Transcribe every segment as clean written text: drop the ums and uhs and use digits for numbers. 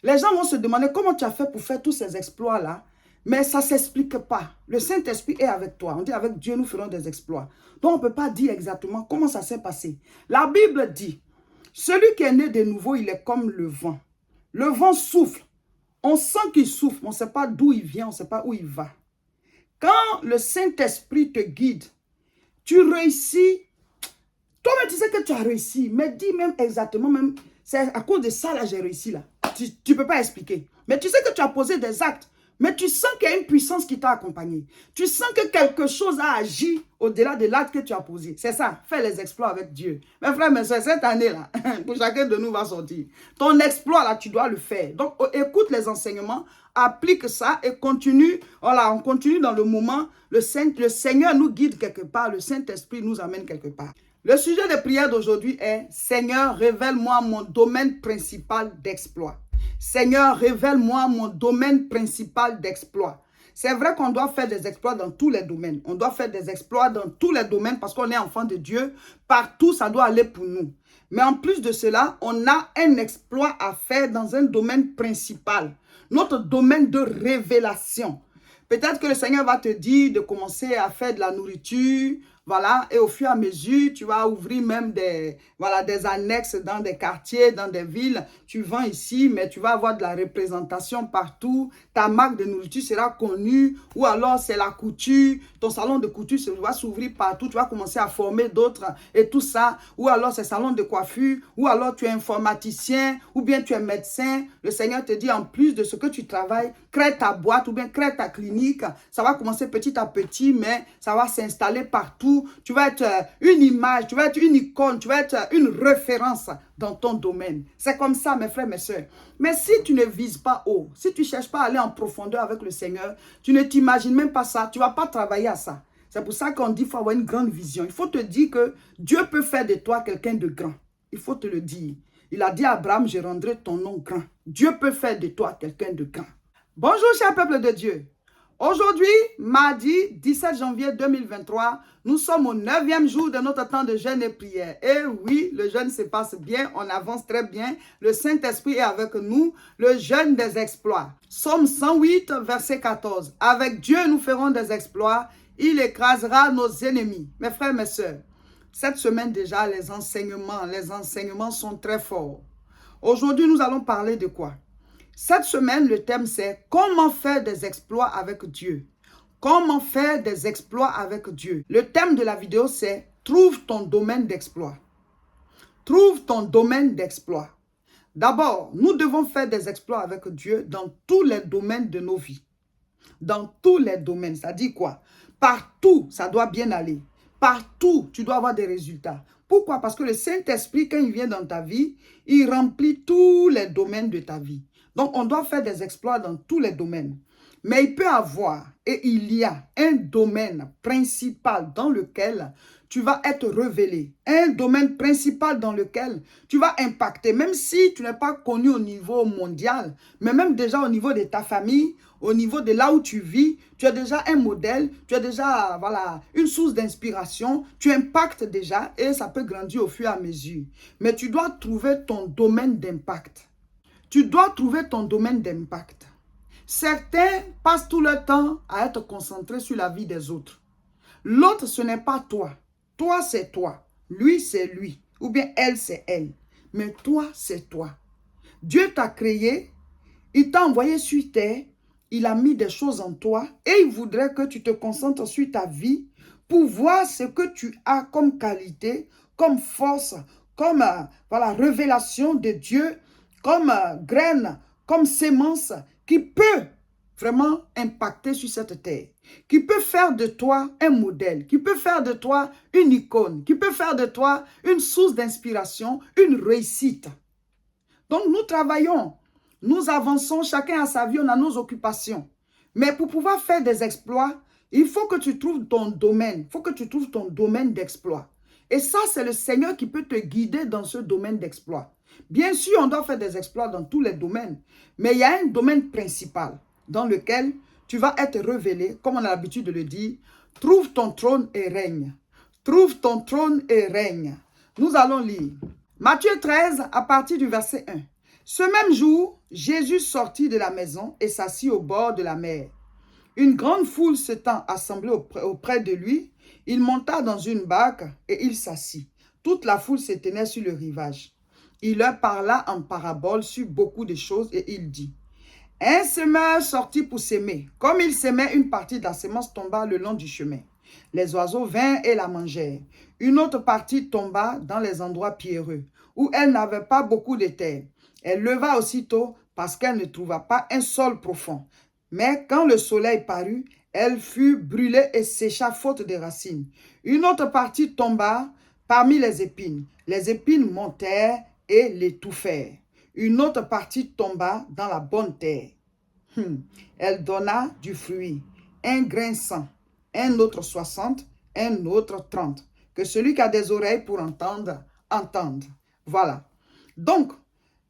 Les gens vont se demander comment tu as fait pour faire tous ces exploits-là, mais ça ne s'explique pas. Le Saint-Esprit est avec toi. On dit avec Dieu, nous ferons des exploits. Donc, on ne peut pas dire exactement comment ça s'est passé. La Bible dit, celui qui est né de nouveau, il est comme le vent. Le vent souffle. On sent qu'il souffle, mais on ne sait pas d'où il vient, on ne sait pas où il va. Quand le Saint-Esprit te guide, tu réussis. Toi-même, tu sais que tu as réussi, mais dis même exactement, même, c'est à cause de ça, là, j'ai réussi, là. Tu ne peux pas expliquer. Mais tu sais que tu as posé des actes, mais tu sens qu'il y a une puissance qui t'a accompagné. Tu sens que quelque chose a agi au-delà de l'acte que tu as posé. C'est ça, fais les exploits avec Dieu. Mes frères, mes soeurs, cette année-là, pour chacun de nous va sortir. Ton exploit, là, tu dois le faire. Donc, écoute les enseignements, applique ça et continue. Voilà, on continue dans le moment. Le Seigneur nous guide quelque part, le Saint-Esprit nous amène quelque part. Le sujet de prière d'aujourd'hui est « Seigneur, révèle-moi mon domaine principal d'exploit. » Seigneur, révèle-moi mon domaine principal d'exploit. C'est vrai qu'on doit faire des exploits dans tous les domaines. On doit faire des exploits dans tous les domaines parce qu'on est enfant de Dieu. Partout, ça doit aller pour nous. Mais en plus de cela, on a un exploit à faire dans un domaine principal. Notre domaine de révélation. Peut-être que le Seigneur va te dire de commencer à faire de la nourriture, voilà, et au fur et à mesure, tu vas ouvrir même des annexes dans des quartiers, dans des villes. Tu vends ici, mais tu vas avoir de la représentation partout. Ta marque de nourriture sera connue, ou alors c'est la couture. Ton salon de couture va s'ouvrir partout. Tu vas commencer à former d'autres et tout ça. Ou alors c'est salon de coiffure, ou alors tu es informaticien, ou bien tu es médecin. Le Seigneur te dit en plus de ce que tu travailles, crée ta boîte ou bien crée ta clinique. Ça va commencer petit à petit, mais ça va s'installer partout. Tu vas être une image, tu vas être une icône, tu vas être une référence dans ton domaine. C'est comme ça, mes frères, mes soeurs. Mais si tu ne vises pas haut, si tu ne cherches pas à aller en profondeur avec le Seigneur, tu ne t'imagines même pas ça, tu ne vas pas travailler à ça. C'est pour ça qu'on dit qu'il faut avoir une grande vision. Il faut te dire que Dieu peut faire de toi quelqu'un de grand. Il faut te le dire. Il a dit à Abraham, je rendrai ton nom grand. Dieu peut faire de toi quelqu'un de grand. Bonjour, cher peuple de Dieu. Aujourd'hui, mardi 17 janvier 2023, nous sommes au 9e jour de notre temps de jeûne et prière. Et oui, le jeûne se passe bien, on avance très bien. Le Saint-Esprit est avec nous, le jeûne des exploits. Psaume 108, verset 14. Avec Dieu, nous ferons des exploits, il écrasera nos ennemis. Mes frères, mes sœurs, cette semaine déjà, les enseignements sont très forts. Aujourd'hui, nous allons parler de quoi? Cette semaine, le thème c'est « Comment faire des exploits avec Dieu ?» Comment faire des exploits avec Dieu? Le thème de la vidéo c'est « Trouve ton domaine d'exploit ». Trouve ton domaine d'exploit. D'abord, nous devons faire des exploits avec Dieu dans tous les domaines de nos vies. Dans tous les domaines, ça dit quoi? Partout, ça doit bien aller. Partout, tu dois avoir des résultats. Pourquoi? Parce que le Saint-Esprit, quand il vient dans ta vie, il remplit tous les domaines de ta vie. Donc, on doit faire des exploits dans tous les domaines. Mais il peut avoir, et il y a un domaine principal dans lequel tu vas être révélé. Un domaine principal dans lequel tu vas impacter, même si tu n'es pas connu au niveau mondial, mais même déjà au niveau de ta famille, au niveau de là où tu vis, tu as déjà un modèle, tu as déjà voilà, une source d'inspiration, tu impactes déjà et ça peut grandir au fur et à mesure. Mais tu dois trouver ton domaine d'impact. Tu dois trouver ton domaine d'impact. Certains passent tout leur temps à être concentrés sur la vie des autres. L'autre, ce n'est pas toi. Toi, c'est toi. Lui, c'est lui. Ou bien elle, c'est elle. Mais toi, c'est toi. Dieu t'a créé, il t'a envoyé sur terre, il a mis des choses en toi et il voudrait que tu te concentres sur ta vie pour voir ce que tu as comme qualité, comme force, comme voilà, révélation de Dieu, comme graine, comme sémence qui peut vraiment impacter sur cette terre, qui peut faire de toi un modèle, qui peut faire de toi une icône, qui peut faire de toi une source d'inspiration, une réussite. Donc nous travaillons, nous avançons, chacun a sa vie, on a nos occupations. Mais pour pouvoir faire des exploits, il faut que tu trouves ton domaine, il faut que tu trouves ton domaine d'exploit. Et ça, c'est le Seigneur qui peut te guider dans ce domaine d'exploit. Bien sûr, on doit faire des exploits dans tous les domaines, mais il y a un domaine principal dans lequel tu vas être révélé, comme on a l'habitude de le dire, trouve ton trône et règne. Trouve ton trône et règne. Nous allons lire Matthieu 13 à partir du verset 1. Ce même jour, Jésus sortit de la maison et s'assit au bord de la mer. Une grande foule s'étant assemblée auprès de lui, il monta dans une barque et il s'assit. Toute la foule se tenait sur le rivage. Il leur parla en parabole sur beaucoup de choses et il dit: un semeur sortit pour s'aimer. Comme il s'aimait, une partie de la semence tomba le long du chemin. Les oiseaux vinrent et la mangèrent. Une autre partie tomba dans les endroits pierreux, où elle n'avait pas beaucoup de terre. Elle leva aussitôt parce qu'elle ne trouva pas un sol profond. Mais quand le soleil parut, elle fut brûlée et sécha faute de racines. Une autre partie tomba parmi les épines. Les épines montèrent et l'étouffèrent. Une autre partie tomba dans la bonne terre. Elle donna du fruit, un grain 100, un autre 60, un autre 30. Que celui qui a des oreilles pour entendre, entende. Voilà. Donc,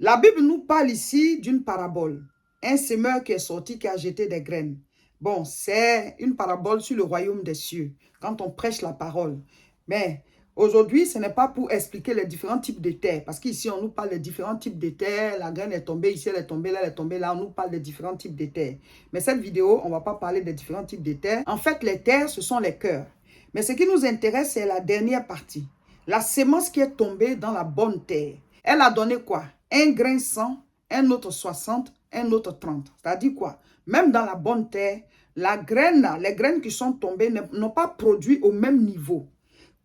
la Bible nous parle ici d'une parabole. Un semeur qui est sorti, qui a jeté des graines. Bon, c'est une parabole sur le royaume des cieux, quand on prêche la parole. Mais aujourd'hui, ce n'est pas pour expliquer les différents types de terres, parce qu'ici, on nous parle des différents types de terres. La graine est tombée ici, elle est tombée là, elle est tombée là. On nous parle des différents types de terres. Mais cette vidéo, on ne va pas parler des différents types de terres. En fait, les terres, ce sont les cœurs. Mais ce qui nous intéresse, c'est la dernière partie. La sémence qui est tombée dans la bonne terre. Elle a donné quoi? Un grain 100, un autre 60, un autre 30. C'est-à-dire quoi? Même dans la bonne terre, les graines qui sont tombées n'ont pas produit au même niveau.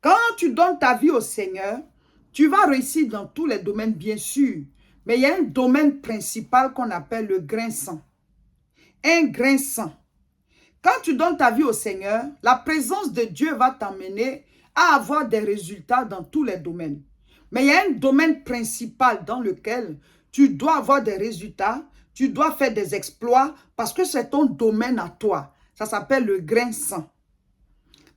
Quand tu donnes ta vie au Seigneur, tu vas réussir dans tous les domaines, bien sûr. Mais il y a un domaine principal qu'on appelle le grain 100. Un grain 100. Quand tu donnes ta vie au Seigneur, la présence de Dieu va t'amener à avoir des résultats dans tous les domaines. Mais il y a un domaine principal dans lequel tu dois avoir des résultats, tu dois faire des exploits parce que c'est ton domaine à toi. Ça s'appelle le grain 100.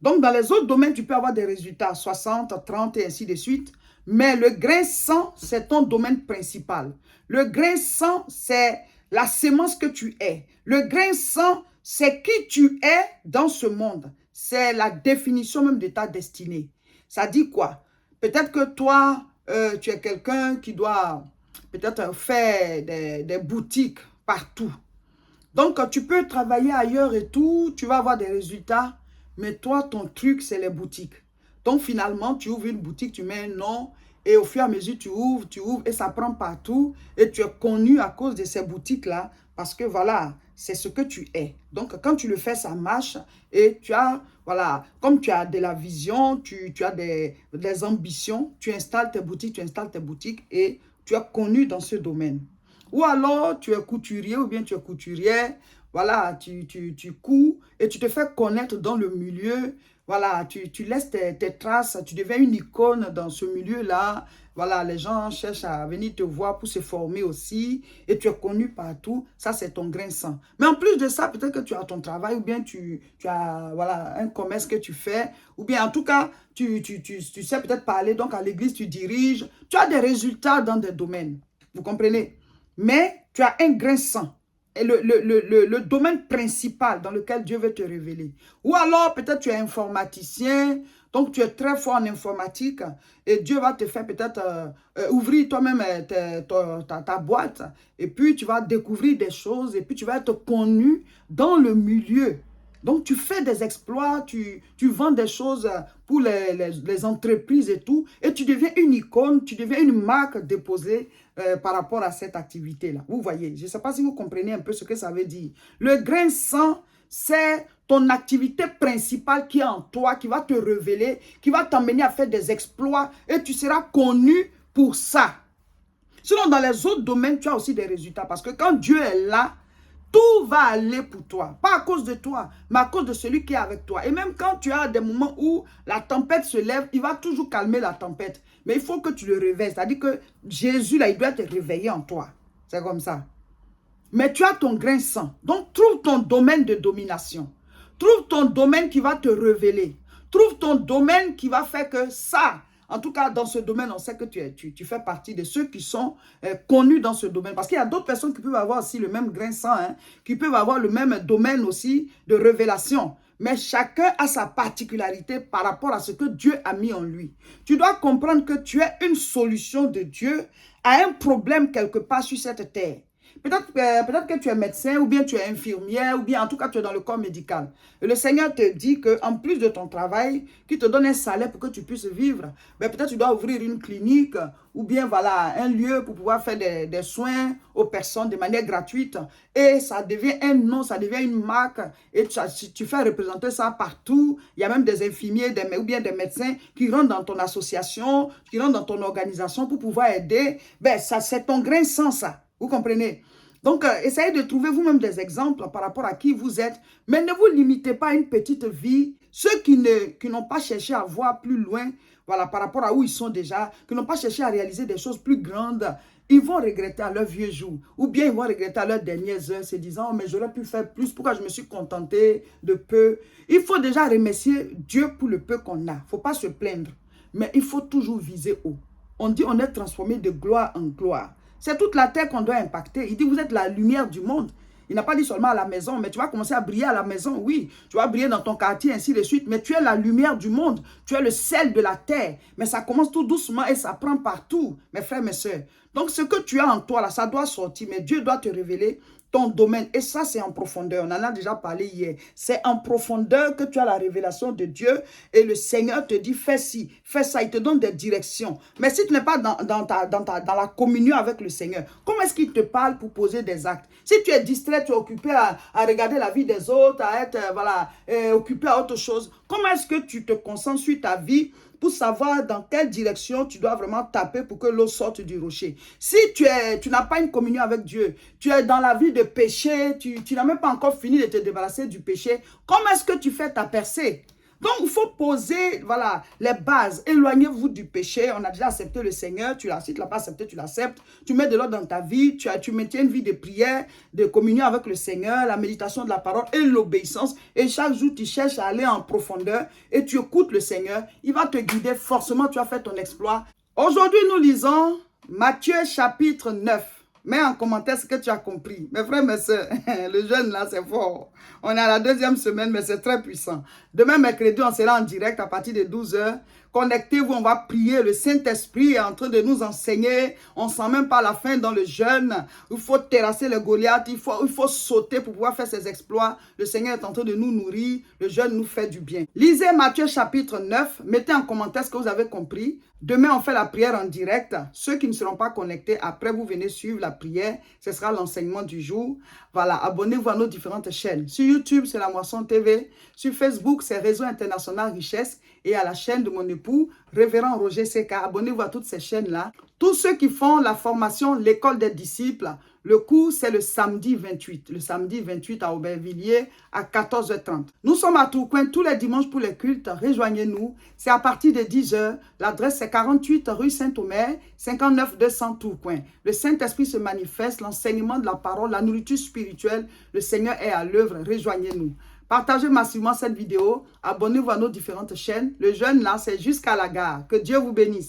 Donc, dans les autres domaines, tu peux avoir des résultats 60, 30 et ainsi de suite. Mais le grain 100, c'est ton domaine principal. Le grain 100, c'est la sémence que tu es. Le grain 100, c'est qui tu es dans ce monde. C'est la définition même de ta destinée. Ça dit quoi? Peut-être que toi, tu es quelqu'un qui doit peut-être faire des boutiques partout. Donc, tu peux travailler ailleurs et tout, tu vas avoir des résultats. Mais toi, ton truc, c'est les boutiques. Donc, finalement, tu ouvres une boutique, tu mets un nom. Et au fur et à mesure, tu ouvres, et ça prend partout. Et tu es connu à cause de ces boutiques-là. Parce que voilà, c'est ce que tu es. Donc, quand tu le fais, ça marche. Et tu as, voilà, comme tu as de la vision, tu as des ambitions, tu installes tes boutiques et tu es connu dans ce domaine. Ou alors, tu es couturier ou bien tu es couturière. Voilà, tu cours et tu te fais connaître dans le milieu. Voilà, tu laisses tes traces, tu deviens une icône dans ce milieu-là. Voilà, les gens cherchent à venir te voir pour se former aussi. Et tu es connu partout. Ça, c'est ton grain 100. Mais en plus de ça, peut-être que tu as ton travail ou bien tu as voilà, un commerce que tu fais. Ou bien, en tout cas, tu sais peut-être parler. Donc, à l'église, tu diriges. Tu as des résultats dans des domaines. Vous comprenez? Mais tu as un grain 100. Et le domaine principal dans lequel Dieu veut te révéler. Ou alors, peut-être tu es informaticien, donc tu es très fort en informatique et Dieu va te faire peut-être ouvrir toi-même ta boîte et puis tu vas découvrir des choses et puis tu vas être connu dans le milieu. Donc, tu fais des exploits, tu vends des choses pour les entreprises et tout, et tu deviens une icône, tu deviens une marque déposée par rapport à cette activité-là. Vous voyez, je ne sais pas si vous comprenez un peu ce que ça veut dire. Le grain 100, c'est ton activité principale qui est en toi, qui va te révéler, qui va t'amener à faire des exploits, et tu seras connu pour ça. Sinon, dans les autres domaines, tu as aussi des résultats, parce que quand Dieu est là, tout va aller pour toi. Pas à cause de toi, mais à cause de celui qui est avec toi. Et même quand tu as des moments où la tempête se lève, il va toujours calmer la tempête. Mais il faut que tu le réveilles. C'est-à-dire que Jésus, là, il doit te réveiller en toi. C'est comme ça. Mais tu as ton grain 100. Donc, trouve ton domaine de domination. Trouve ton domaine qui va te révéler. Trouve ton domaine qui va faire que ça... En tout cas, dans ce domaine, on sait que tu fais partie de ceux qui sont connus dans ce domaine. Parce qu'il y a d'autres personnes qui peuvent avoir aussi le même grain 100, hein, qui peuvent avoir le même domaine aussi de révélation. Mais chacun a sa particularité par rapport à ce que Dieu a mis en lui. Tu dois comprendre que tu es une solution de Dieu à un problème quelque part sur cette terre. Peut-être que tu es médecin ou bien tu es infirmière ou bien en tout cas tu es dans le corps médical. Et le Seigneur te dit qu'en plus de ton travail, qui te donne un salaire pour que tu puisses vivre, ben peut-être tu dois ouvrir une clinique ou bien voilà un lieu pour pouvoir faire des soins aux personnes de manière gratuite. Et ça devient un nom, ça devient une marque et tu fais représenter ça partout. Il y a même des infirmiers ou bien des médecins qui rentrent dans ton association, qui rentrent dans ton organisation pour pouvoir aider. Ben ça c'est ton grain de sang ça. Vous comprenez? Donc, essayez de trouver vous-même des exemples par rapport à qui vous êtes, mais ne vous limitez pas à une petite vie. Ceux qui n'ont pas cherché à voir plus loin, voilà, par rapport à où ils sont déjà, qui n'ont pas cherché à réaliser des choses plus grandes, ils vont regretter à leur vieux jour, ou bien ils vont regretter à leurs dernières heures, se disant, oh, mais j'aurais pu faire plus, pourquoi je me suis contenté de peu? Il faut déjà remercier Dieu pour le peu qu'on a. Il ne faut pas se plaindre, mais il faut toujours viser haut. On dit on est transformé de gloire en gloire. C'est toute la terre qu'on doit impacter. Il dit, vous êtes la lumière du monde. Il n'a pas dit seulement à la maison, mais tu vas commencer à briller à la maison, oui. Tu vas briller dans ton quartier, ainsi de suite. Mais tu es la lumière du monde. Tu es le sel de la terre. Mais ça commence tout doucement et ça prend partout, mes frères, mes soeurs. Donc, ce que tu as en toi, là, ça doit sortir. Mais Dieu doit te révéler ton domaine. Et ça, c'est en profondeur. On en a déjà parlé hier. C'est en profondeur que tu as la révélation de Dieu. Et le Seigneur te dit, fais ci, fais ça. Il te donne des directions. Mais si tu n'es pas dans la communion avec le Seigneur, comment est-ce qu'il te parle pour poser des actes? Si tu es distrait, tu es occupé à regarder la vie des autres, à être occupé à autre chose, comment est-ce que tu te concentres sur ta vie pour savoir dans quelle direction tu dois vraiment taper pour que l'eau sorte du rocher? Si tu n'as pas une communion avec Dieu, tu es dans la vie de péché, tu n'as même pas encore fini de te débarrasser du péché, comment est-ce que tu fais ta percée? Donc, il faut poser, voilà, les bases. Éloignez-vous du péché. On a déjà accepté le Seigneur. Si tu ne l'as pas accepté, tu l'acceptes. Tu mets de l'ordre dans ta vie. Tu maintiens une vie de prière, de communion avec le Seigneur, la méditation de la parole et l'obéissance. Et chaque jour, tu cherches à aller en profondeur et tu écoutes le Seigneur. Il va te guider. Forcément, tu as fait ton exploit. Aujourd'hui, nous lisons Matthieu chapitre 9. Mets en commentaire ce que tu as compris. Mes frères, mes soeurs, le jeûne là, c'est fort. On est à la deuxième semaine, mais c'est très puissant. Demain, mercredi, on sera en direct à partir de 12 h. Connectez-vous, on va prier. Le Saint-Esprit est en train de nous enseigner. On ne sent même pas la fin dans le jeûne. Il faut terrasser le Goliath. Il faut sauter pour pouvoir faire ses exploits. Le Seigneur est en train de nous nourrir. Le jeûne nous fait du bien. Lisez Matthieu chapitre 9. Mettez en commentaire ce que vous avez compris. Demain, on fait la prière en direct. Ceux qui ne seront pas connectés, après, vous venez suivre la prière. Ce sera l'enseignement du jour. Voilà, abonnez-vous à nos différentes chaînes. Sur YouTube, c'est La Moisson TV. Sur Facebook, c'est Réseau International Richesse. Et à la chaîne de mon époux, Révérend Roger Seka. Abonnez-vous à toutes ces chaînes-là. Tous ceux qui font la formation, l'école des disciples, le cours, c'est le samedi 28. Le samedi 28 à Aubervilliers à 14 h 30. Nous sommes à Tourcoing tous les dimanches pour les cultes. Rejoignez-nous. C'est à partir de 10 h. L'adresse, c'est 48 rue Saint-Omer, 59 200 Tourcoing. Le Saint-Esprit se manifeste, l'enseignement de la parole, la nourriture spirituelle. Le Seigneur est à l'œuvre. Rejoignez-nous. Partagez massivement cette vidéo. Abonnez-vous à nos différentes chaînes. Le jeûne là, c'est jusqu'à la gare. Que Dieu vous bénisse.